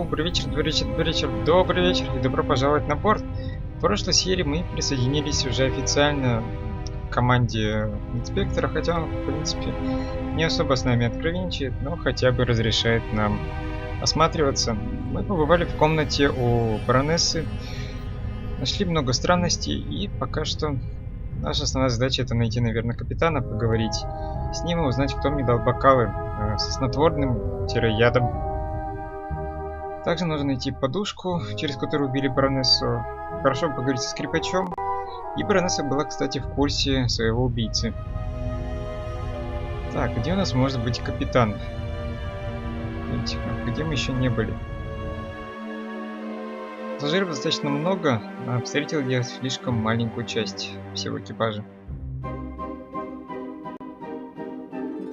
Добрый вечер, добрый вечер, добрый вечер, добрый вечер и добро пожаловать на борт. В прошлой серии мы присоединились уже официально к команде инспектора, хотя он, в принципе, не особо с нами откровенничает, но хотя бы разрешает нам осматриваться. Мы побывали в комнате у баронессы, нашли много странностей, и пока что наша основная задача — это найти, наверное, капитана, поговорить с ним и узнать, кто мне дал бокалы со снотворным-ядом. Также нужно найти подушку, через которую убили баронессу. Хорошо поговорить со скрипачом. И баронесса была, кстати, в курсе своего убийцы. Так, где у нас может быть капитан? Где мы еще не были? Пассажиров достаточно много, а встретил я слишком маленькую часть всего экипажа.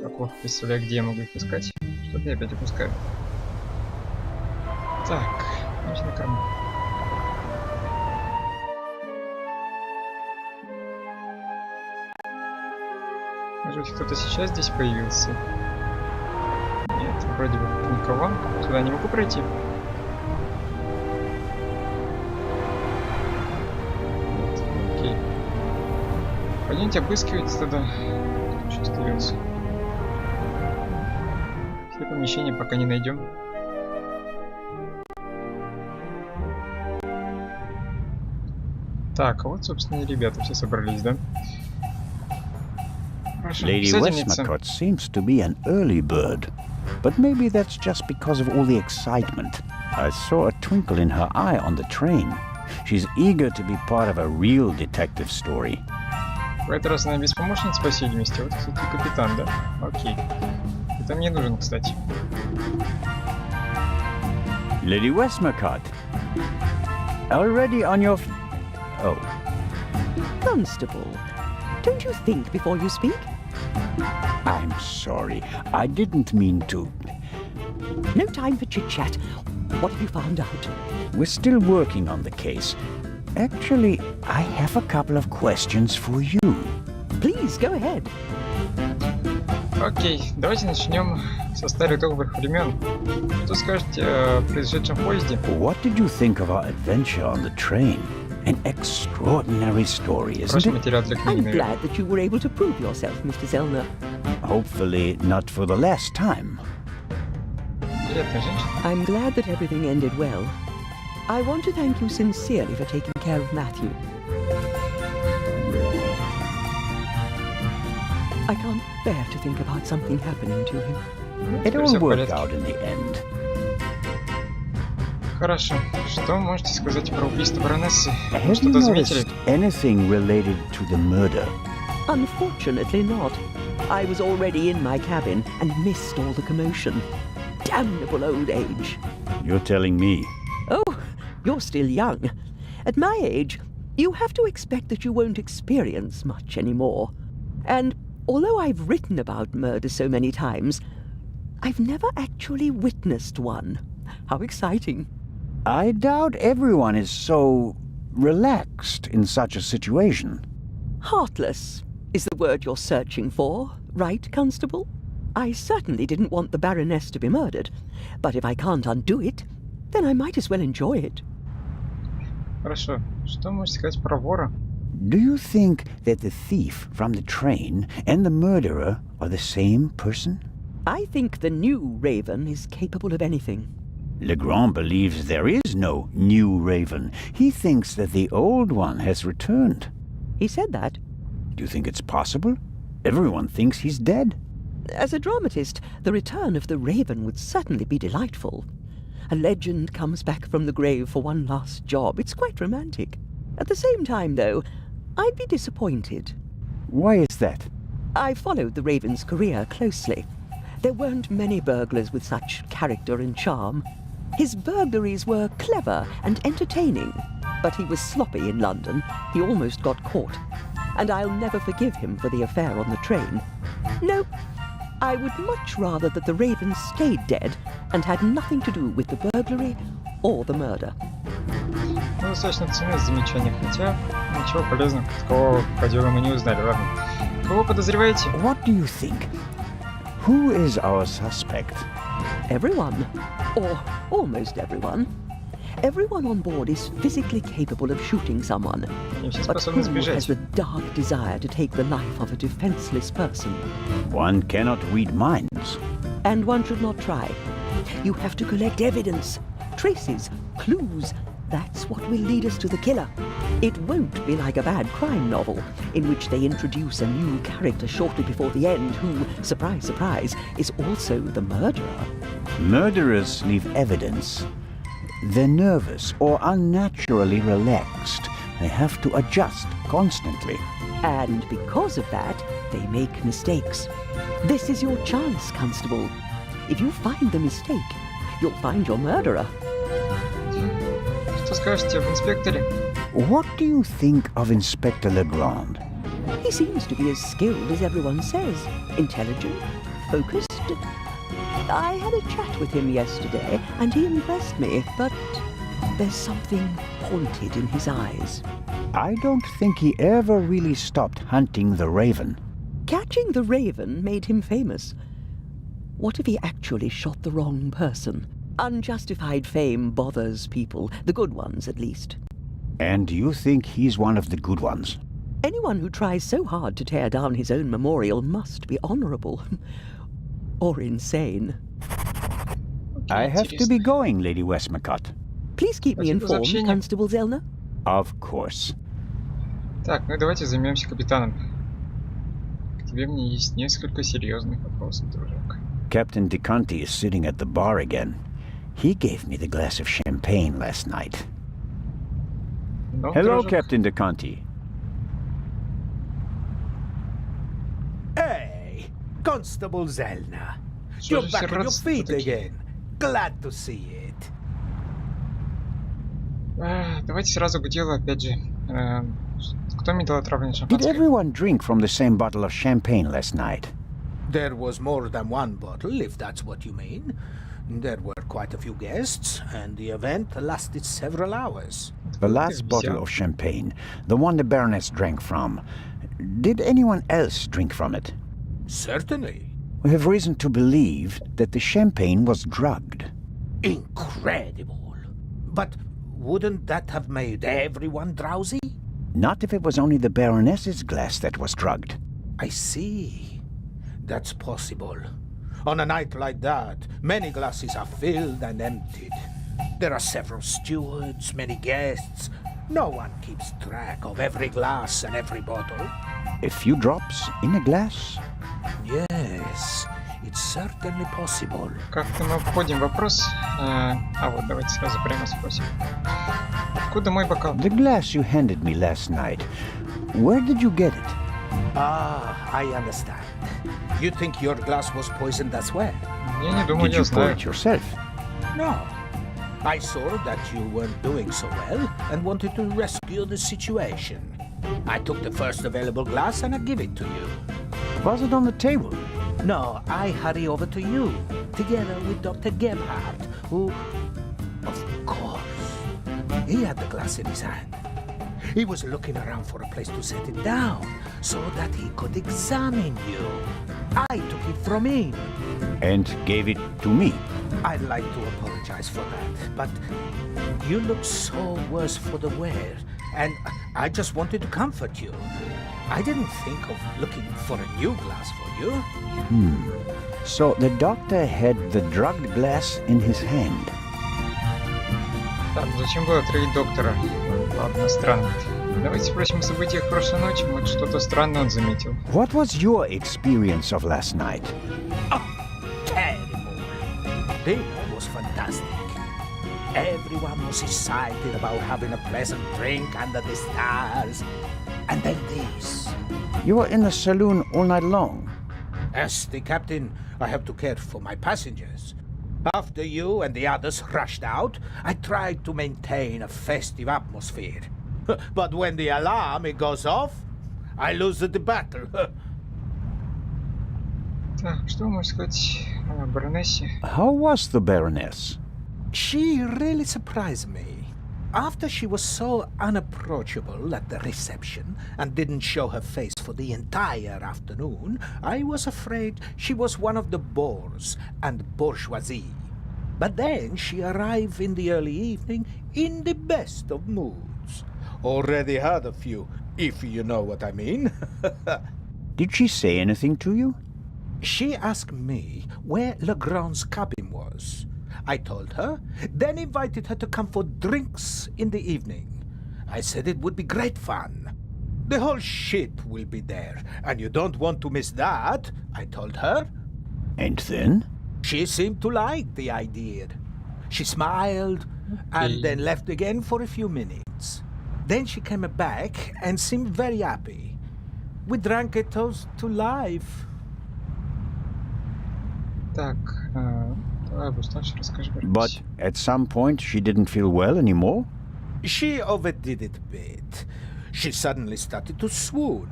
Так вот, представляю, где я могу их искать. Что-то я опять опускаю. Так, нужно корму. Может быть, кто-то сейчас здесь появился? Нет, вроде бы никого. Сюда не могу пройти. Нет, окей. Пойдемте обыскивать тогда. Кто еще остается? Все помещения пока не найдем. Так, а вот, собственно, и ребята все собрались, да? Хорошо, Lady Westmacott seems to be an early bird, but maybe that's just because of all the excitement. I saw a twinkle in her eye on the train. She's eager to be part of a real detective story. В этот раз она без помощницы, по всей видимости. Вот, кстати, капитан, да? Окей. Это мне нужен, кстати. Lady Westmacott, already on your... Oh. Constable, don't you think before you speak? I'm sorry. I didn't mean to. No time for chit-chat. What have you found out? We're still working on the case. Actually, I have a couple of questions for you. Please, go ahead. Окей, давайте начнем со старых добрых времен. Что скажете о произошедшем поезде? What did you think of our adventure on the train? An extraordinary story, isn't Хороший it? материал для книги, I'm наверное. glad that you were able to prove yourself, Mr. Zellner. Hopefully not for the last time. Приятная женщина. I'm glad that everything ended well. I want to thank you sincerely for taking care of Matthew. I can't bear to think about something happening to him. It Теперь all всё в worked порядке. out in the end. Хорошо. Что можете сказать про убийство баронессы? Вы Have you что-то заметили? noticed anything related to the murder? Unfortunately not. I was already in my cabin and missed all the commotion. Damnable old age. You're telling me. Oh, you're still young. At my age, you have to expect that you won't experience much anymore. And although I've written about murder so many times, I've never actually witnessed one. How exciting. I doubt everyone is so relaxed in such a situation. Heartless is the word you're searching for, right, Constable? I certainly didn't want the Baroness to be murdered, but if I can't undo it, then I might as well enjoy it. Хорошо. Что можете сказать про вора? Do you think that the thief from the train and the murderer are the same person? I think the new Raven is capable of anything. Legrand believes there is no new Raven. He thinks that the old one has returned. He said that. Do you think it's possible? Everyone thinks he's dead. As a dramatist, the return of the Raven would certainly be delightful. A legend comes back from the grave for one last job. It's quite romantic. At the same time, though, I'd be disappointed. Why is that? I followed the Raven's career closely. There weren't many burglars with such character and charm. His burglaries were clever and entertaining, but he was sloppy in London. He almost got caught. And I'll never forgive him for the affair on the train. No, I would much rather that the Raven stayed dead and had nothing to do with the burglary or the murder. Ну, достаточно ценное замечание, хотя ничего полезного такого по делу мы не узнали. Ладно. Кого подозреваете? What do you think? Who is our suspect? Everyone, or almost everyone. Everyone on board is physically capable of shooting someone, Они все but способны who has сбежать. the dark desire to take the life of a defenseless person? One cannot read minds. And one should not try. You have to collect evidence, traces, clues. That's what will lead us to the killer. It won't be like a bad crime novel, in which they introduce a new character shortly before the end who, surprise, surprise, is also the murderer. Murderers leave evidence. They're nervous or unnaturally relaxed. They have to adjust constantly. And because of that, they make mistakes. This is your chance, Constable. If you find the mistake, you'll find your murderer. Что скажете об инспекторе? What do you think of Inspector Legrand? He seems to be as skilled as everyone says. Intelligent, focused. I had a chat with him yesterday, and he impressed me, but there's something haunted in his eyes. I don't think he ever really stopped hunting the raven. Catching the raven made him famous. What if he actually shot the wrong person? Unjustified fame bothers people, the good ones at least. And you think he's one of the good ones? Anyone who tries so hard to tear down his own memorial must be honorable. Or insane. I have to be going, Lady Westmacott. Please keep me Спасибо за informed, общение. Constable Zellner. Of course. Так, ну и давайте займемся капитаном. К тебе мне есть несколько серьезных вопросов, дружок. Captain DeConti is sitting at the bar again. He gave me the glass of champagne last night. Ну, Hello, дружок, Captain DeConti. Hey, Constable Zellner. Что You're же все back on your родственники feet такие? again. Glad to see it. Давайте сразу к делу, опять же. Кто мне дал отравленное Did шампанское? everyone drink from the same bottle of champagne last night? There was more than one bottle, if that's what you mean. There were quite a few guests, and the event lasted several hours. The last bottle of champagne, the one the Baroness drank from. Did anyone else drink from it? Certainly. We have reason to believe that the champagne was drugged. Incredible. But wouldn't that have made everyone drowsy? Not if it was only the Baroness's glass that was drugged. I see. That's possible. On a night like that, many glasses are filled and emptied. There are several stewards, many guests. No one keeps track of every glass and every bottle. A few drops in a glass? Yes, it's certainly possible. Как-то мы обходим вопрос. Вот, давайте сразу прямо спросим. Откуда мой бокал? The glass you handed me last night. Where did you get it? Ah, I understand. You think your glass was poisoned as well? Я не думаю, Did я you pour знаю. it yourself? No. I saw that you weren't doing so well and wanted to rescue the situation. I took the first available glass and I give it to you. Was it on the table? No, I hurry over to you, together with Dr. Gebhardt, who, of course, he had the glass in his hand. He was looking around for a place to set it down so that he could examine you. I took it from him. And gave it to me. I'd like to apologize for that, but you look so worse for the wear, and I just wanted to comfort you. I didn't think of looking for a new glass for you. So the doctor had the drugged glass in his hand. Так, зачем было троить доктора? Ладно, странно. Давайте спросим о событиях прошлой ночи. Вот что-то странное он заметил. What was your experience of last night? Terrible. Dinner was fantastic. Everyone was excited about having a pleasant drink under the stars. And then this. You were in the saloon all night long. As the captain, I have to care for my passengers. After you and the others rushed out, I tried to maintain a festive atmosphere. But when the alarm goes off, I lose the battle. Так, что вы можете сказать о баронессе? How was the Baroness? She really surprised me. After she was so unapproachable at the reception and didn't show her face for the entire afternoon, I was afraid she was one of the bores and bourgeoisie. But then she arrived in the early evening in the best of moods. Already had a few, if you know what I mean. Did she say anything to you? She asked me where Legrand's cabin was. I told her, then invited her to come for drinks in the evening. I said it would be great fun. The whole ship will be there, and you don't want to miss that, I told her. And then? She seemed to like the idea. She smiled and then left again for a few minutes. Then she came back and seemed very happy. We drank a toast to life. Так, давай, Бусташ, расскажи. But at some point she didn't feel well anymore? She overdid it a bit. She suddenly started to swoon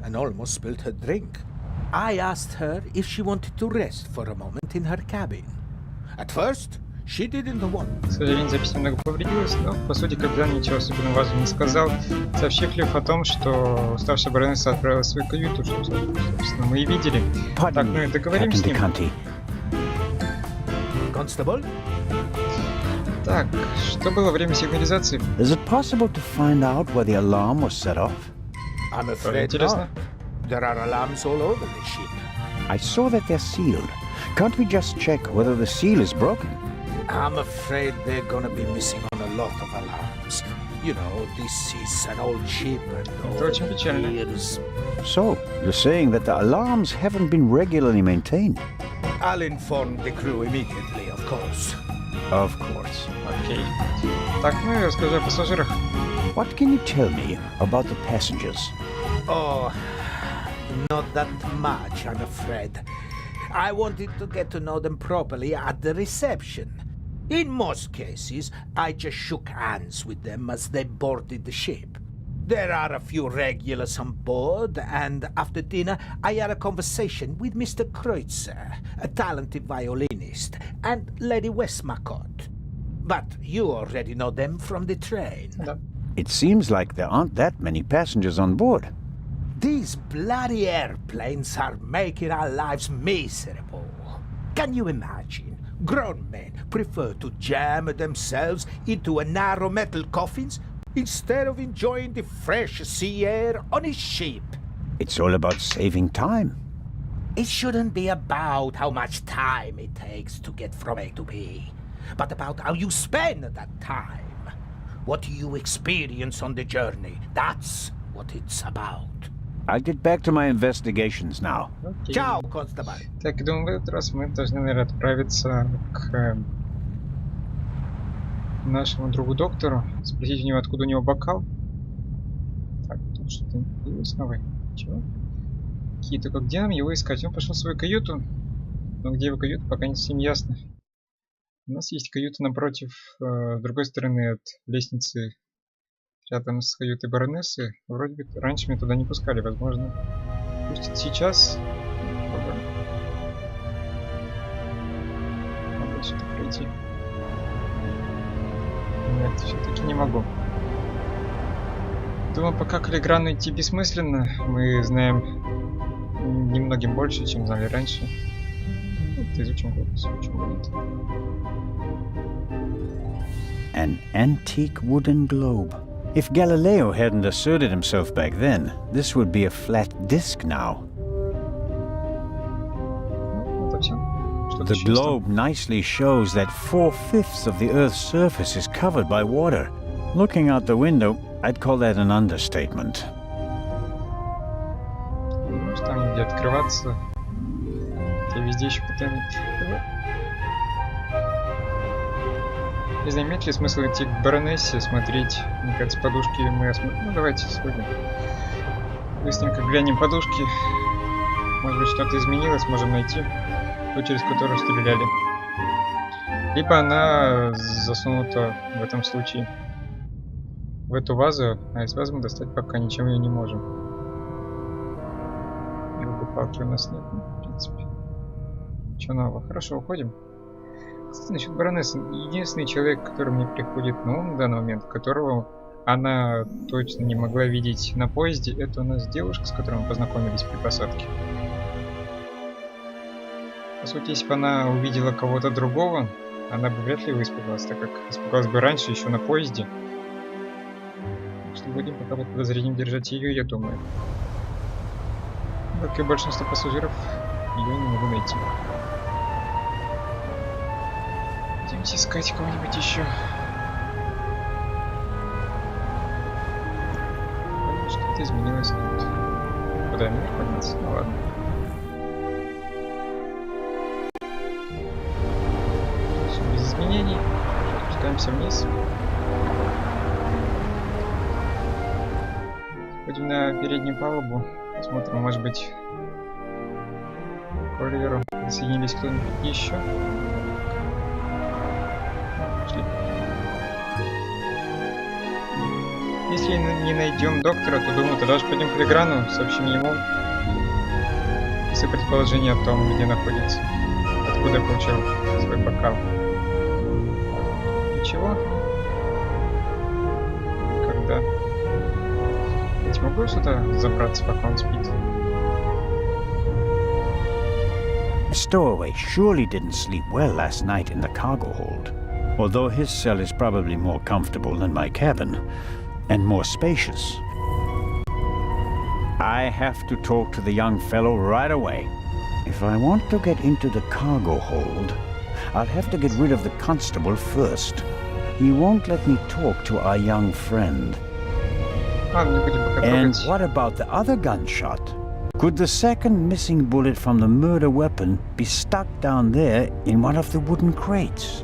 and almost spilled her drink. I asked her if she wanted to rest for a moment in her cabin. At first, she didn't want. К сожалению, запись немного повредилась, но, по сути, капитан ничего особенно важного не сказал, сообщив лишь о том, что уставшая баронесса отправилась в свою каюту, что, собственно, мы и видели. Так, ну и договорим с ним. Constable? Так, что было время сигнализации? Is it possible to find out where the alarm was set off? I'm afraid Интересно. not. There are alarms all over the ship. I saw that they're sealed. Can't we just check whether the seal is broken? I'm afraid they're gonna be missing on a lot of alarms. You know, this is an old ship and all Это очень печально. years. So, you're saying that the alarms haven't been regularly maintained? I'll inform the crew immediately, of course. Of course. Окей. Так, ну и расскажи о пассажирах. What can you tell me about the passengers? Oh, not that much, I'm afraid. I wanted to get to know them properly at the reception. In most cases, I just shook hands with them as they boarded the ship. There are a few regulars on board, and after dinner, I had a conversation with Mr. Kreutzer, a talented violinist, and Lady Westmacott. But you already know them from the train. Да. It seems like there aren't that many passengers on board. These bloody airplanes are making our lives miserable. Can you imagine? Grown men prefer to jam themselves into a narrow metal coffins instead of enjoying the fresh sea air on a ship. It's all about saving time. It shouldn't be about how much time it takes to get from A to B, but about how you spend that time. What you experience on the journey, that's what it's about. I'll get back to my investigations now. Окей. Ciao, Constable. Так, я думаю, в этот раз мы должны, наверное, отправиться к нашему другу доктору, спросить у него, откуда у него бокал. Так, тут что-то появилось новое. Чего? Какие только где нам его искать? Он пошел в свою каюту, но где его каюта, пока не совсем ясно. У нас есть каюта напротив, с другой стороны от лестницы, рядом с каютой баронессы. Вроде бы раньше меня туда не пускали, возможно. Пустят сейчас. Попробуем. Могу сюда пройти. Нет, все-таки не могу. Думаю, пока каллиграну идти бессмысленно. Мы знаем немногим больше, чем знали раньше. Вот, изучим глобус, изучим глобус. An antique wooden globe. If Galileo hadn't asserted himself back then, this would be a flat disk now. Вот и всё. Что-то The еще есть там. globe nicely shows that 4/5 of the Earth's surface is covered by water. Looking out the window, I'd call that an understatement. Может, там где открываться. Я везде еще пытаюсь. Не знаю, имеет ли смысл идти к баронессе, смотреть. Мне кажется, подушки мы осмотрим. Ну, давайте сходим. Быстренько глянем подушки. Может быть, что-то изменилось, можем найти ту, через которую стреляли. Либо она засунута в этом случае в эту вазу, а из вазы мы достать пока ничем ее не можем. Другой палки у нас нет, в принципе. Ничего нового. Хорошо, уходим. Кстати, насчет баронессы. Единственный человек, который мне приходит на ум в данный момент, которого она точно не могла видеть на поезде, это у нас девушка, с которой мы познакомились при посадке. По сути, если бы она увидела кого-то другого, она бы вряд ли испугалась, так как испугалась бы раньше, еще на поезде. Так что будем пока под подозрением держать ее, я думаю. Как и большинство пассажиров, ее не могу найти. Идемте искать кого-нибудь еще. Что-то изменилось тут. Куда наверх подняться? Ну ладно. Все без изменений. Спускаемся вниз. Ходим на переднюю палубу. Посмотрим, может быть, к Оливеру присоединились кто-нибудь еще. Пошли. Если не найдем доктора, то думаю, тогда же пойдем к Леграну, сообщим ему все предположения о том, где находится, откуда я получил свой бокал. Ничего? Никогда. Ведь могу сюда забраться, пока он спит? Stowaway surely didn't sleep well last night in the cargo hold, although his cell is probably more comfortable than my cabin, and more spacious. I have to talk to the young fellow right away. If I want to get into the cargo hold, I'll have to get rid of the constable first. He won't let me talk to our young friend. And what about the other gunshot? Could the second missing bullet from the murder weapon be stuck down there in one of the wooden crates?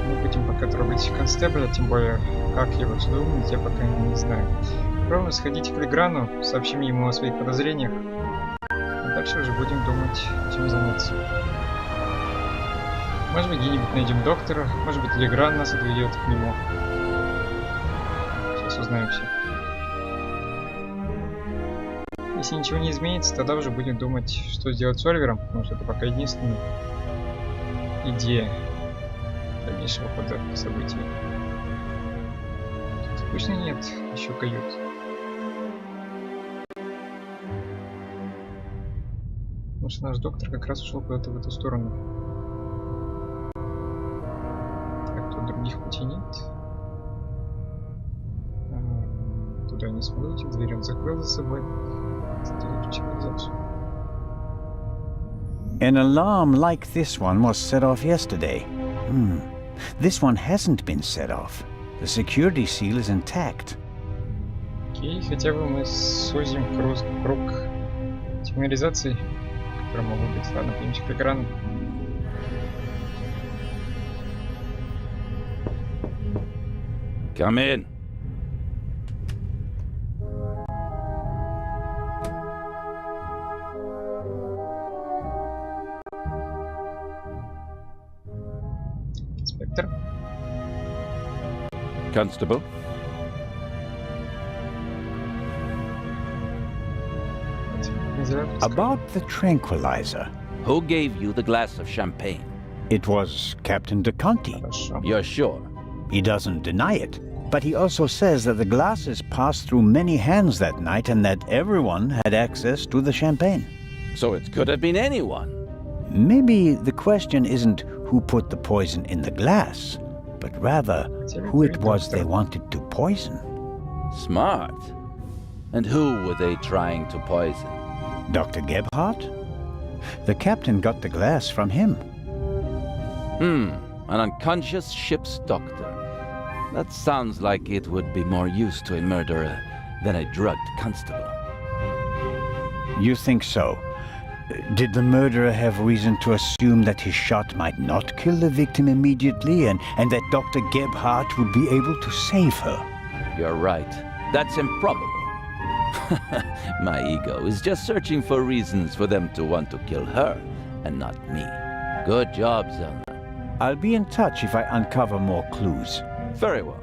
Мы будем пока трогать констебля, тем более, как его сюда умыть, я пока не знаю. Пробуем сходить к Леграну, сообщим ему о своих подозрениях. А дальше уже будем думать, чем заняться. Может быть, где-нибудь найдем доктора, может быть, Легран нас отведет к нему. Сейчас узнаем все. Если ничего не изменится, тогда уже будем думать, что сделать с Оливером, потому что это пока единственная идея дальнейшего хода событий. Скучно нет, еще кают. Потому что наш доктор как раз ушел куда-то в эту сторону. Так, тут других путей нет. Туда не смогу идти, дверь он закрыл за собой. An alarm like this one was set off yesterday. This one hasn't been set off. The security seal is intact. Окей, хотя бы мы сузим круг сигнализации, которые могут быть. Ладно, пойдемте к экрану. Come in. Инспектор. Constable. About the tranquilizer. Who gave you the glass of champagne? It was Captain de Conti. Хорошо. You're sure? He doesn't deny it, but he also says that the glasses passed through many hands that night and that everyone had access to the champagne. So it could have been anyone. Maybe the question isn't who put the poison in the glass, but rather who it was they wanted to poison. Smart. And who were they trying to poison? Dr. Gebhardt? The captain got the glass from him. An unconscious ship's doctor. That sounds like it would be more use to a murderer than a drugged constable. You think so? Did the murderer have reason to assume that his shot might not kill the victim immediately and that Dr. Gebhardt would be able to save her? You're right. That's improbable. My ego is just searching for reasons for them to want to kill her and not me. Good job, Zellner. I'll be in touch if I uncover more clues. Very well.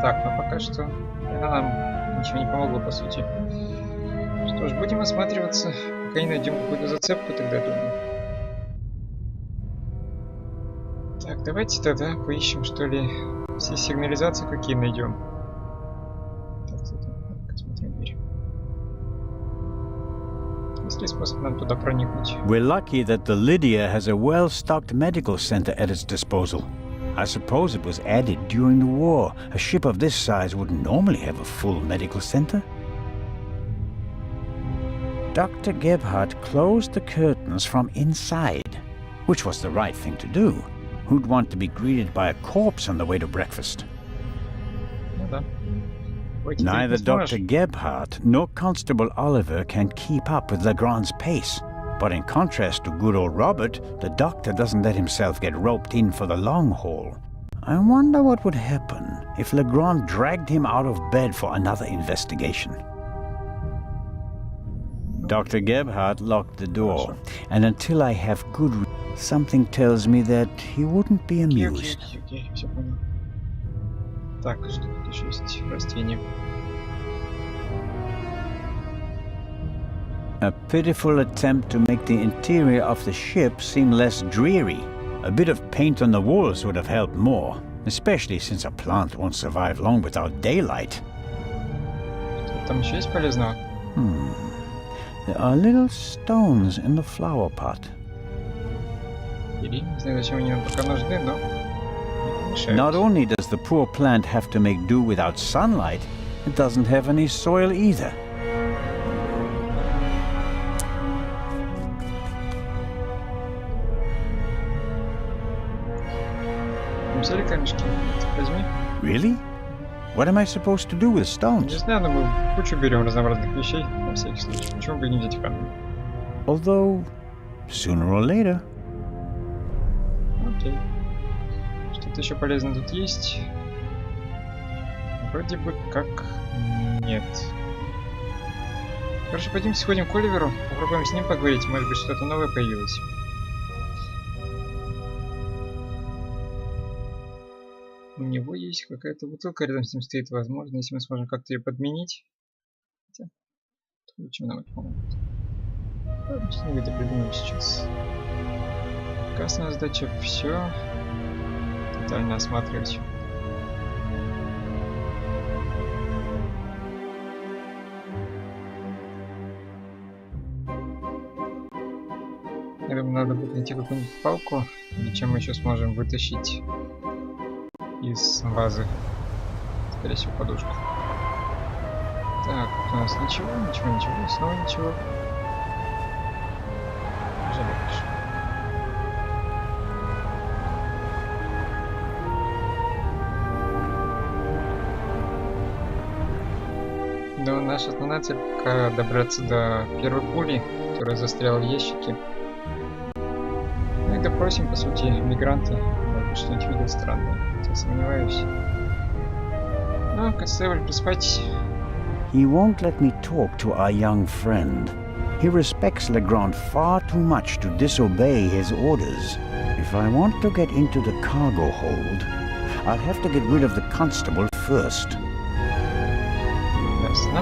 Так, но пока что нам ничего не помогло, по сути. Что ж, будем осматриваться, пока не найдем какую-то зацепку, тогда думаю. Так, давайте тогда поищем, что ли, все сигнализации, какие найдем. Так, смотрим дверь. Есть ли способ нам туда проникнуть? We're lucky that the Lydia has a well-stocked medical center at its disposal. I suppose it was added during the war. A ship of this size wouldn't normally have a full medical center. Dr. Gebhardt closed the curtains from inside, which was the right thing to do. Who'd want to be greeted by a corpse on the way to breakfast? Ну да. Neither Dr. Gebhardt nor Constable Oliver can keep up with Legrand's pace. But in contrast to good old Robert, the doctor doesn't let himself get roped in for the long haul. I wonder what would happen if Legrand dragged him out of bed for another investigation. Dr. Gebhardt locked the door, and until I have good something tells me that he wouldn't be amused. Окей, все понял. Так, что тут еще есть? Растения. A pitiful attempt to make the interior of the ship seem less dreary. A bit of paint on the walls would have helped more, especially since a plant won't survive long without daylight. Что там еще есть полезного? There are little stones in the flower pot. Или не знаю, зачем они нам пока нужны, но не мешают. Not only does the poor plant have to make do without sunlight, it doesn't have any soil either. Взяли камешки? Возьми. Really? What am I supposed to do with Не stones? знаю, но мы кучу берем разнообразных вещей на всякий случай. Почему бы и не взять камень? Although, sooner or later. Окей. Что-то еще полезное тут есть? Вроде бы как нет. Хорошо, пойдемте сходим к Оливеру, попробуем с ним поговорить, может быть что-то новое появилось. У него есть какая-то бутылка, рядом с ним стоит, возможно, если мы сможем как-то ее подменить. Хотя, чем нам это поможет? Ладно, что-нибудь это придумаем сейчас. Красная задача все тотально осматривать. Я думаю, надо будет найти какую-нибудь палку, или чем мы еще сможем вытащить из вазы, скорее всего, подушку. Так, у нас ничего, снова ничего. Бежали дальше. Но наша основная цель пока добраться до первой пули, которая застряла в ящике. Ну и допросим, по сути, мигранта. Может быть, что-нибудь видел странное. Хотя сомневаюсь. Ну, констебль, проспайтесь. He won't let me talk to our young friend. He respects Legrand far too much to disobey his orders. If I want to get into the cargo hold, I'll have to get rid of the constable first. Ясно.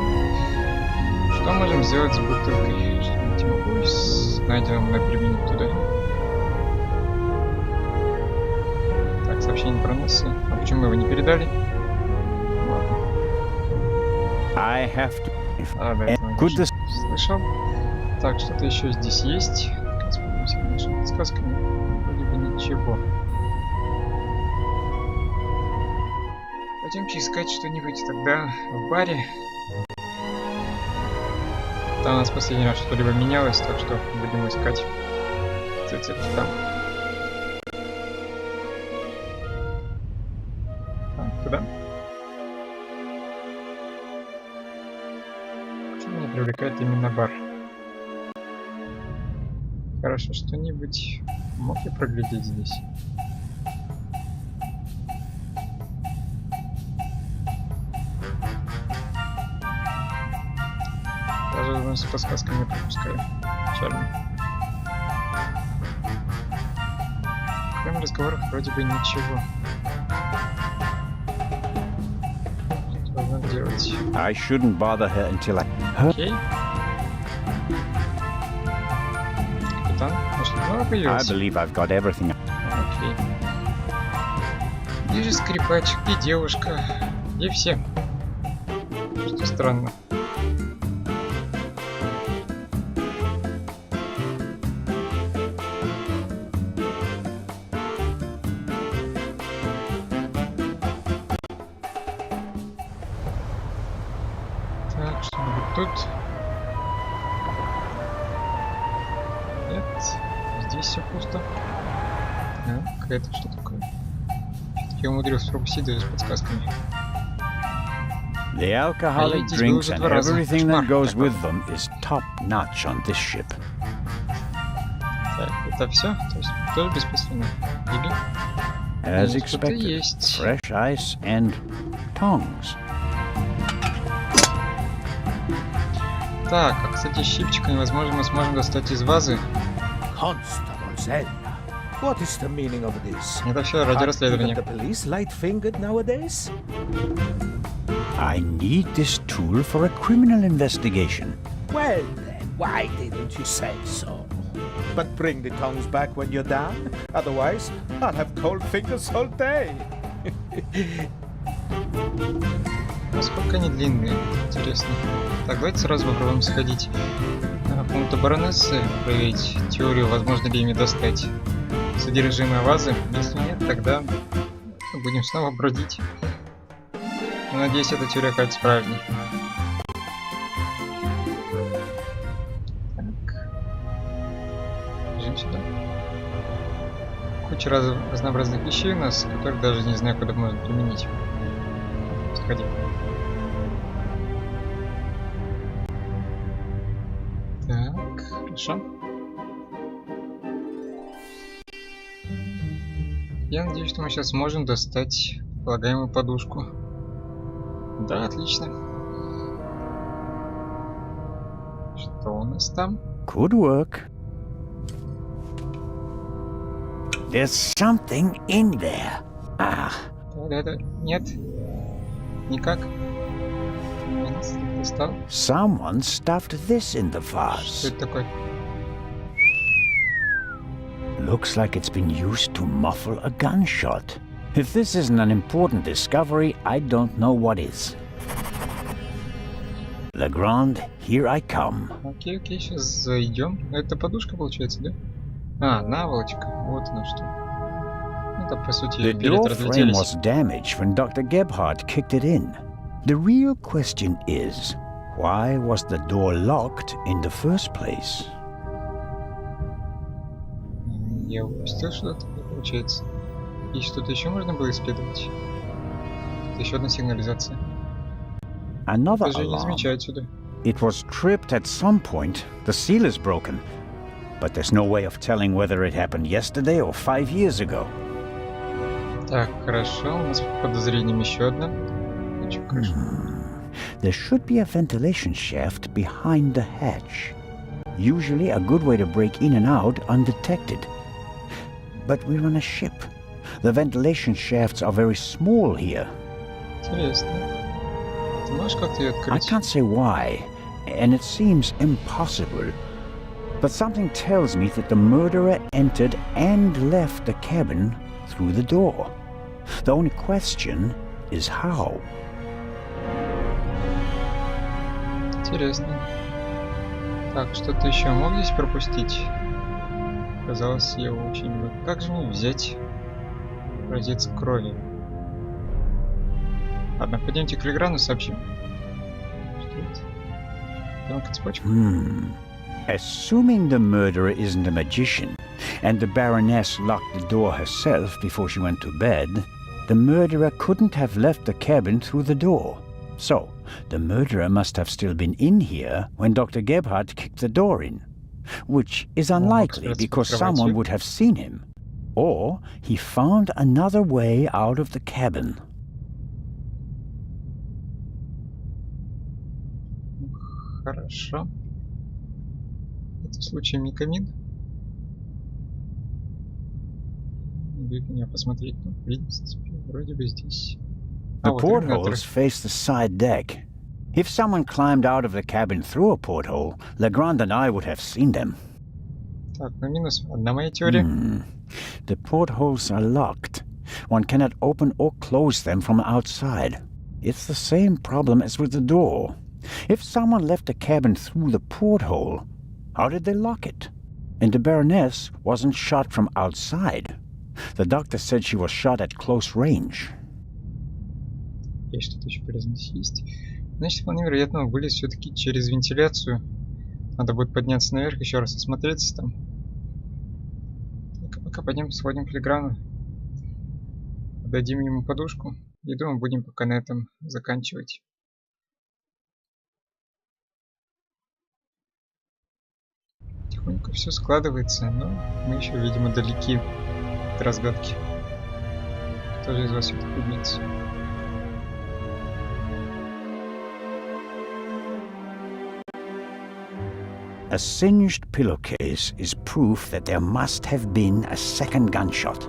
Что можем сделать с бутылкой? Что-нибудь могу с найденным мной применить туда? Так, сообщение про носы. А почему мы его не передали? Ладно. I have to. Да, это Could this... слышал. Так, что-то еще здесь есть. Воспользуемся нашими подсказками. Вроде бы ничего. Пойдемте искать что-нибудь тогда в баре. Там у нас последний раз что-либо менялось, так что будем искать рецепты там. Так, туда. Почему меня привлекает именно бар? Хорошо, что-нибудь мог я проглядеть здесь? Даже с подсказками не пропускаю. Печально. Кроме разговоров вроде бы ничего. Что должна делать? I shouldn't bother her until I... Окей. Капитан, может, снова I появился? believe I've got everything. Окей. Где же скрипач, где девушка, где все? Что странно. Так, что-нибудь тут? Нет, здесь все пусто. Так, это что такое? Я умудрился пропустить даже с подсказками. The alcoholic drinks and everything that goes with them is top-notch on this ship. Так, это все? То есть тоже беспрецедентно? Или? As expected, fresh ice and tongs. Так, а кстати, щипчиками, возможно, мы сможем достать из вазы. Constable Zellner. What is the meaning of this? Это все ради расследования. The police light-fingered nowadays? I need this tool for a criminal investigation. Well then, why didn't you say so? But bring the tongs back when you're done. Otherwise, I'll have cold fingers all day. Насколько они длинные, интересно. Так, давайте сразу попробуем сходить на комнату баронессы, проверить теорию, возможно ли ими достать содержимое вазы. Если нет, тогда будем снова бродить. Но, надеюсь, эта теория окажется правильной. Так. Бежим сюда. Куча разнообразных вещей у нас, которых даже не знаю, куда можно применить. Сходи. Так, хорошо. Я надеюсь, что мы сейчас сможем достать полагаемую подушку. Да, отлично. Что у нас там? Good work. There's something in there. Ah. Это нет. Никак. Достал. Someone stuffed this in the Что vase. это такое? Looks like it's been used to muffle a gunshot. If this isn't an important discovery, I don't know what is. Legrand, here I come. Окей, сейчас зайдем. Это подушка получается, да? А, наволочка. Вот она что. Это по сути The билет door frame разлетелись. was damaged when Dr. Gebhardt kicked it in. The real question is, why was the door locked in the first place? Я упустил что-то, получается. И что-то еще можно было исследовать. Это еще одна сигнализация. Another Даже не alarm. замечаю отсюда. It was tripped at some point. The seal is broken. But there's no way of telling whether it happened yesterday or 5 years ago. Так, хорошо. У нас под подозрением еще одна. Очень хорошо. There should be a ventilation shaft behind the hatch. Usually a good way to break in and out undetected. But we're on a ship. The ventilation shafts are very small here. Интересно. Ты можешь как-то ее I открыть? can't say why, and it seems impossible. But something tells me that the murderer entered and left the cabin through the door. The only question is how. Интересно. Так, что-то еще мог здесь пропустить? Казалось, я очень много. Как же мне взять образец крови? Ладно, пойдемте к Леграну сообщим. Что это? Тонкая цепочка? Assuming the murderer isn't a magician, and the Baroness locked the door herself before she went to bed, the murderer couldn't have left the cabin through the door. So, the murderer must have still been in here when Dr. Gebhardt kicked the door in, which is unlikely because someone would have seen him. Or he found another way out of the cabin. Хорошо. Это случаем не камин? Будет меня посмотреть. Ну, в принципе, вроде бы здесь. The вот portholes face the side deck. If someone climbed out of the cabin through a porthole, Legrand and I would have seen them. Так, ну минус одна моя теория. The portholes are locked. One cannot open or close them from outside. It's the same problem as with the door. If someone left a cabin through the porthole, how did they lock it? And the Baroness wasn't shot from outside. The doctor said she was shot at close range. И что-то еще полезное есть. Значит, вполне вероятно, он вылез все-таки через вентиляцию. Надо будет подняться наверх, еще раз осмотреться там. Так, пока пойдем, сходим к Леграну. Дадим ему подушку. И думаю, будем пока на этом заканчивать. Тихонько все складывается, но мы еще, видимо, далеки от разгадки. Кто же из вас все-таки убийца? A singed pillowcase is proof that there must have been a second gunshot.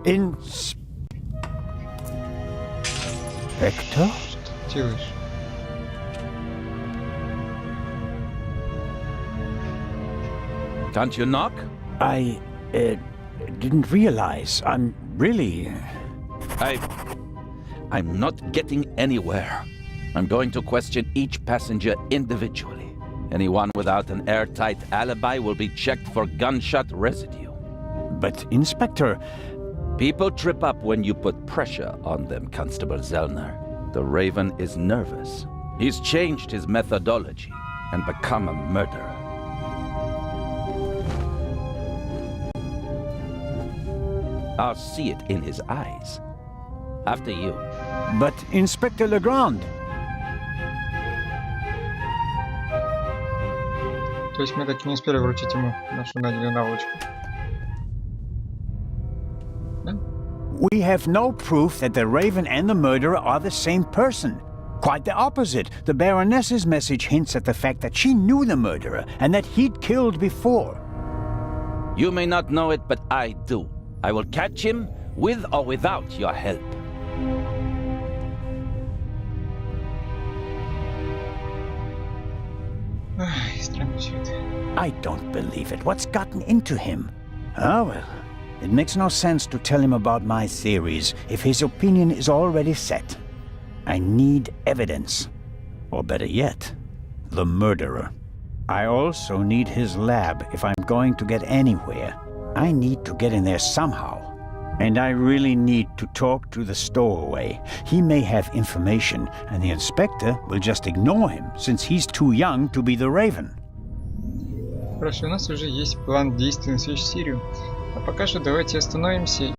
Inspector? Что ты делаешь? Can't you knock? I didn't realize. I'm really... I'm not getting anywhere. I'm going to question each passenger individually. Anyone without an airtight alibi will be checked for gunshot residue. But, Inspector... People trip up when you put pressure on them, Constable Zellner. The Raven is nervous. He's changed his methodology and become a murderer. I'll see it in his eyes. After you. But, Inspector Legrand... То есть мы так и не успели вручить ему нашу найденную наволочку. Да? We have no proof that the Raven and the murderer are the same person. Quite the opposite. The Baroness's message hints at the fact that she knew the murderer and that he'd killed before. You may not know it, but I do. I will catch him with or without your help. Ай, странно все это. I don't believe it. What's gotten into him? Oh, well, it makes no sense to tell him about my theories if his opinion is already set. I need evidence. Or better yet, the murderer. I also need his lab if I'm going to get anywhere. I need to get in there somehow. And I really need to talk to the stowaway. He may have information, and the inspector will just ignore him, since he's too young to be the Raven. Хорошо, у нас уже есть план действий на следующую серию. А пока что давайте остановимся